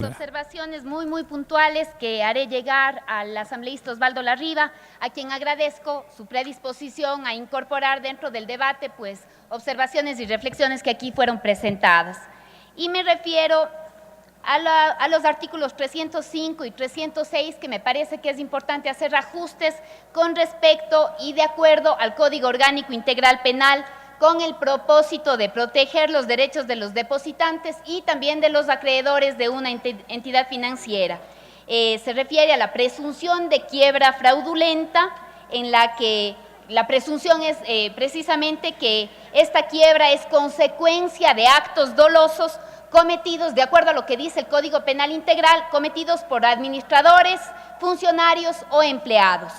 Observaciones muy puntuales que haré llegar al asambleísta Osvaldo Larriba, a quien agradezco su predisposición a incorporar dentro del debate observaciones y reflexiones que aquí fueron presentadas. Y me refiero a los artículos 305 y 306, que me parece que es importante hacer ajustes con respecto y de acuerdo al Código Orgánico Integral Penal, con el propósito de proteger los derechos de los depositantes y también de los acreedores de una entidad financiera. Se refiere a la presunción de quiebra fraudulenta, en la que la presunción es precisamente que esta quiebra es consecuencia de actos dolosos cometidos, de acuerdo a lo que dice el Código Penal Integral, cometidos por administradores, funcionarios o empleados.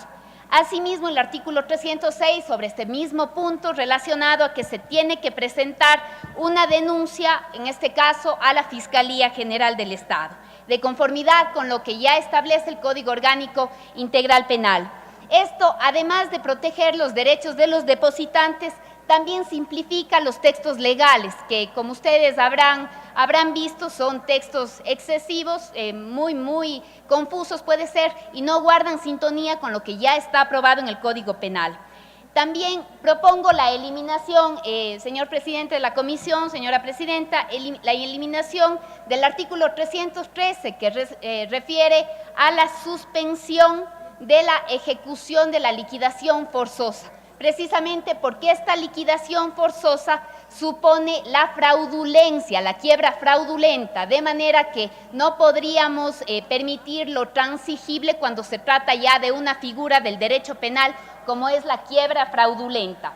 Asimismo, el artículo 306, sobre este mismo punto, relacionado a que se tiene que presentar una denuncia, en este caso, a la Fiscalía General del Estado, de conformidad con lo que ya establece el Código Orgánico Integral Penal. Esto, además de proteger los derechos de los depositantes, también simplifica los textos legales, que como ustedes habrán visto son textos excesivos, muy confusos puede ser, y no guardan sintonía con lo que ya está aprobado en el Código Penal. También propongo la eliminación, señor presidente de la comisión, señora presidenta, la eliminación del artículo 313, que refiere a la suspensión de la ejecución de la liquidación forzosa, precisamente porque esta liquidación forzosa supone la fraudulencia, la quiebra fraudulenta, de manera que no podríamos permitir lo transigible cuando se trata ya de una figura del derecho penal como es la quiebra fraudulenta.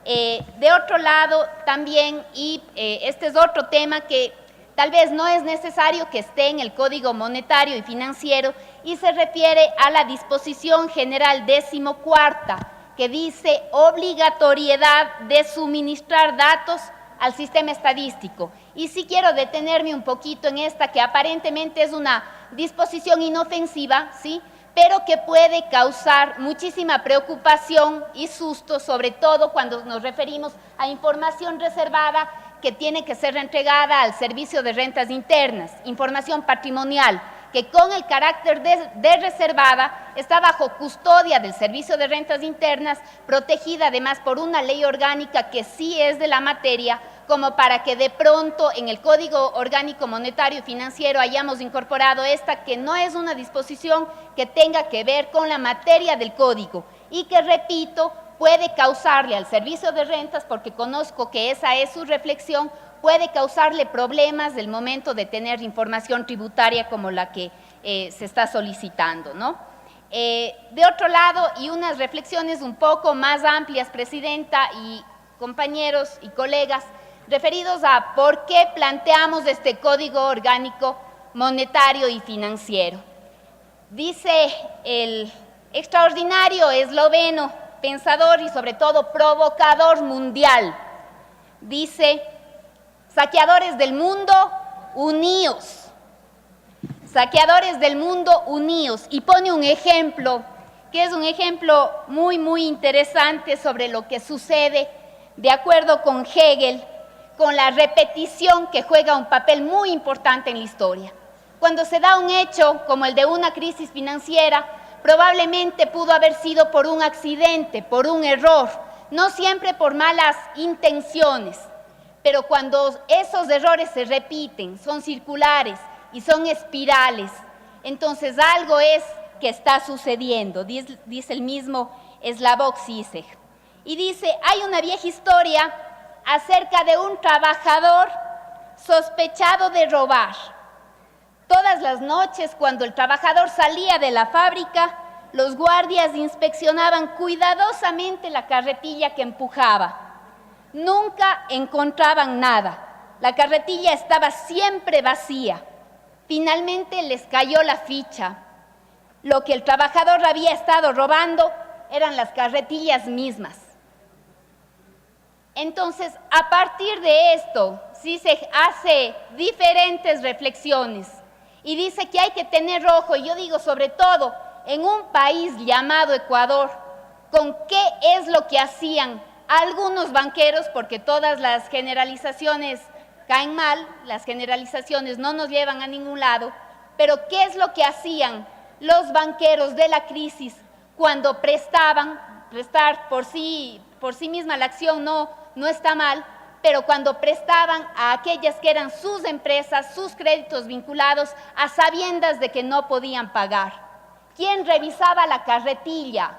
De otro lado también, este es otro tema que tal vez no es necesario que esté en el Código Monetario y Financiero, y se refiere a la disposición general 14ª, que dice obligatoriedad de suministrar datos al sistema estadístico. Y sí quiero detenerme un poquito en esta, que aparentemente es una disposición inofensiva, ¿sí?, pero que puede causar muchísima preocupación y susto, sobre todo cuando nos referimos a información reservada que tiene que ser entregada al Servicio de Rentas Internas, información patrimonial, que con el carácter de reservada está bajo custodia del Servicio de Rentas Internas, protegida además por una ley orgánica que sí es de la materia, como para que de pronto en el Código Orgánico Monetario y Financiero hayamos incorporado esta, que no es una disposición que tenga que ver con la materia del código y que, repito, puede causarle al Servicio de Rentas, porque conozco que esa es su reflexión, puede causarle problemas del momento de tener información tributaria como la que se está solicitando, ¿no? De otro lado, y unas reflexiones un poco más amplias, presidenta y compañeros y colegas, referidos a por qué planteamos este Código Orgánico Monetario y Financiero. Dice el extraordinario esloveno, pensador y sobre todo provocador mundial, dice: saqueadores del mundo, uníos. Saqueadores del mundo, uníos. Y pone un ejemplo, que es un ejemplo muy interesante sobre lo que sucede, de acuerdo con Hegel, con la repetición que juega un papel muy importante en la historia. Cuando se da un hecho como el de una crisis financiera, probablemente pudo haber sido por un accidente, por un error, no siempre por malas intenciones. Pero cuando esos errores se repiten, son circulares y son espirales, entonces algo es que está sucediendo, dice el mismo Slavoj Žižek. Y dice, hay una vieja historia acerca de un trabajador sospechado de robar. Todas las noches, cuando el trabajador salía de la fábrica, los guardias inspeccionaban cuidadosamente la carretilla que empujaba. Nunca encontraban nada. La carretilla estaba siempre vacía. Finalmente les cayó la ficha. Lo que el trabajador había estado robando eran las carretillas mismas. Entonces, a partir de esto, sí se hace diferentes reflexiones y dice que hay que tener ojo, y yo digo sobre todo en un país llamado Ecuador, con qué es lo que hacían algunos banqueros, porque todas las generalizaciones caen mal, las generalizaciones no nos llevan a ningún lado, pero ¿qué es lo que hacían los banqueros de la crisis cuando prestar por sí misma la acción no está mal, pero cuando prestaban a aquellas que eran sus empresas, sus créditos vinculados, a sabiendas de que no podían pagar? ¿Quién revisaba la carretilla?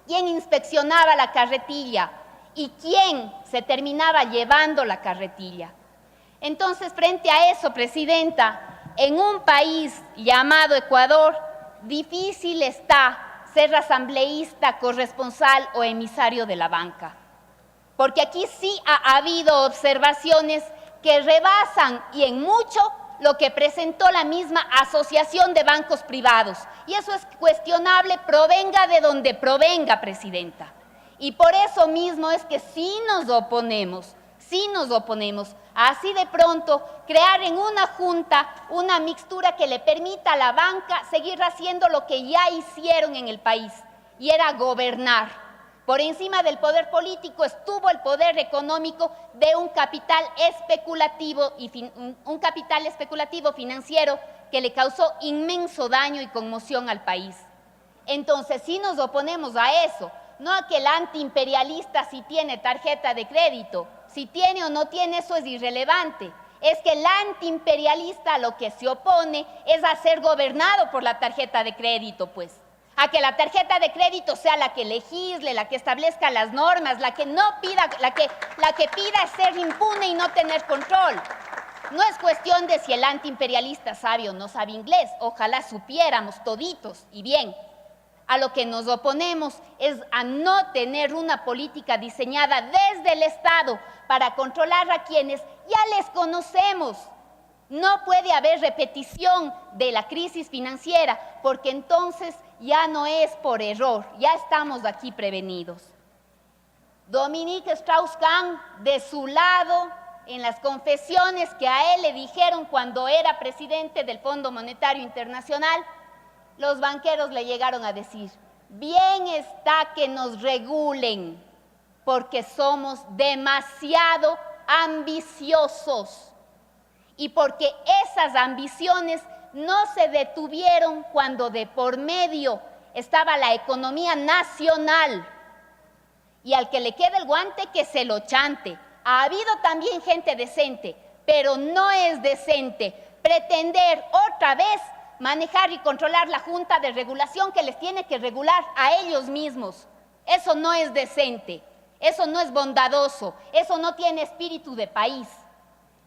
¿Quién inspeccionaba la carretilla? ¿Y quién se terminaba llevando la carretilla? Entonces, frente a eso, Presidenta, en un país llamado Ecuador, difícil está ser asambleísta, corresponsal o emisario de la banca. Porque aquí sí ha habido observaciones que rebasan y en mucho lo que presentó la misma Asociación de Bancos Privados. Y eso es cuestionable, provenga de donde provenga, Presidenta. Y por eso mismo es que sí nos oponemos así de pronto crear en una junta una mixtura que le permita a la banca seguir haciendo lo que ya hicieron en el país, y era gobernar. Por encima del poder político estuvo el poder económico de un capital especulativo financiero que le causó inmenso daño y conmoción al país. Entonces sí nos oponemos a eso, no a que el antiimperialista sí tiene tarjeta de crédito. Si tiene o no tiene, eso es irrelevante. Es que el antiimperialista a lo que se opone es a ser gobernado por la tarjeta de crédito, pues. A que la tarjeta de crédito sea la que legisle, la que establezca las normas, la que pida es ser impune y no tener control. No es cuestión de si el antiimperialista sabe o no sabe inglés. Ojalá supiéramos toditos y bien. A lo que nos oponemos es a no tener una política diseñada desde el Estado para controlar a quienes ya les conocemos. No puede haber repetición de la crisis financiera, porque entonces ya no es por error, ya estamos aquí prevenidos. Dominique Strauss-Kahn, de su lado, en las confesiones que a él le dijeron cuando era presidente del Fondo Monetario Internacional, los banqueros le llegaron a decir: bien está que nos regulen, porque somos demasiado ambiciosos y porque esas ambiciones no se detuvieron cuando de por medio estaba la economía nacional. Y al que le quede el guante, que se lo chante. Ha habido también gente decente, pero no es decente pretender otra vez manejar y controlar la Junta de Regulación que les tiene que regular a ellos mismos. Eso no es decente, eso no es bondadoso, eso no tiene espíritu de país.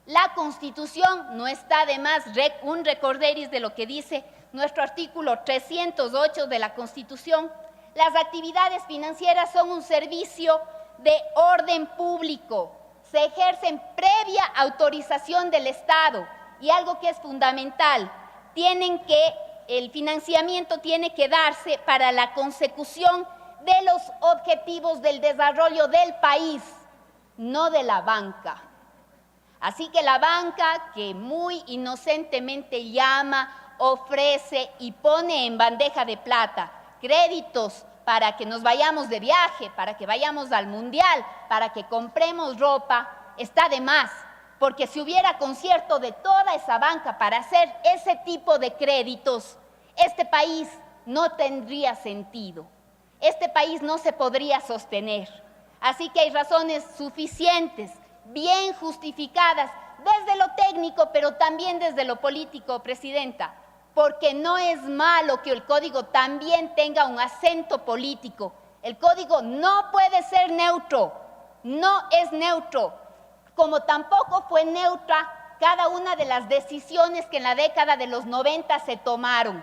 La Constitución no está de más un recorderis de lo que dice nuestro artículo 308 de la Constitución. Las actividades financieras son un servicio de orden público, se ejercen previa autorización del Estado, y algo que es fundamental, el financiamiento tiene que darse para la consecución de los objetivos del desarrollo del país, no de la banca. Así que la banca, que muy inocentemente llama, ofrece y pone en bandeja de plata créditos para que nos vayamos de viaje, para que vayamos al mundial, para que compremos ropa, está de más. Porque si hubiera concierto de toda esa banca para hacer ese tipo de créditos, este país no tendría sentido. Este país no se podría sostener. Así que hay razones suficientes, bien justificadas, desde lo técnico, pero también desde lo político, Presidenta, porque no es malo que el código también tenga un acento político. El código no puede ser neutro, no es neutro, como tampoco fue neutra cada una de las decisiones que en la década de los 90 se tomaron.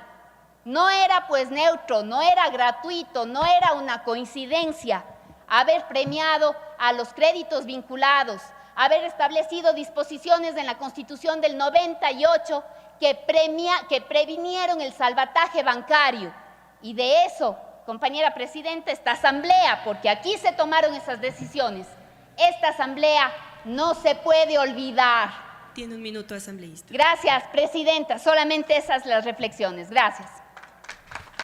No era pues neutro, no era gratuito, no era una coincidencia haber premiado a los créditos vinculados, haber establecido disposiciones en la Constitución del 98 que previnieron el salvataje bancario. Y de eso, compañera Presidenta, esta Asamblea, porque aquí se tomaron esas decisiones, esta Asamblea no se puede olvidar. Tiene un minuto, asambleísta. Gracias, Presidenta. Solamente esas las reflexiones. Gracias.